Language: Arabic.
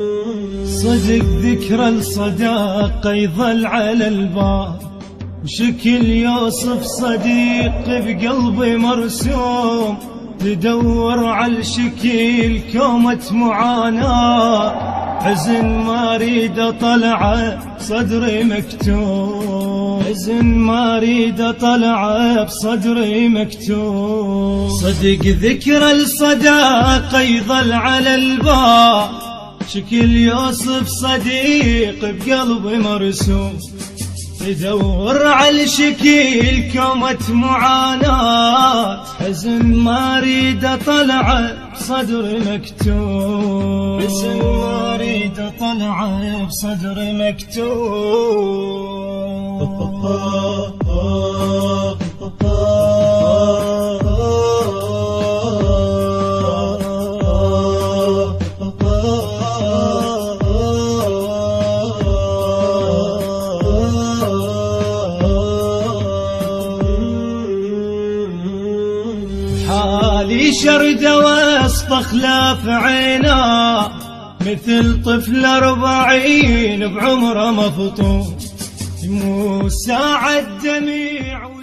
صدق ذكرى الصداق يظل على الباب، وشكل يوصف صديق بقلبي مرسوم، تدور على الشكل كومة معاناة، حزن ما اريد اطلعه بصدري مكتوم، حزن ما اريد اطلعه بصدري مكتوم. صدق ذكرى الصداق يظل على الباب، شكل يوصف صديق بقلبي مرسوم، تدور على الشكل كومة معاناة، حزن ما اريد اطلعه بصدري مكتوم، حزن ما اريد اطلعه بصدري مكتوم. حالي شردة وسط خلاف عينا، مثل طفل 40 بعمره مفطوم، يموت ساعة دميع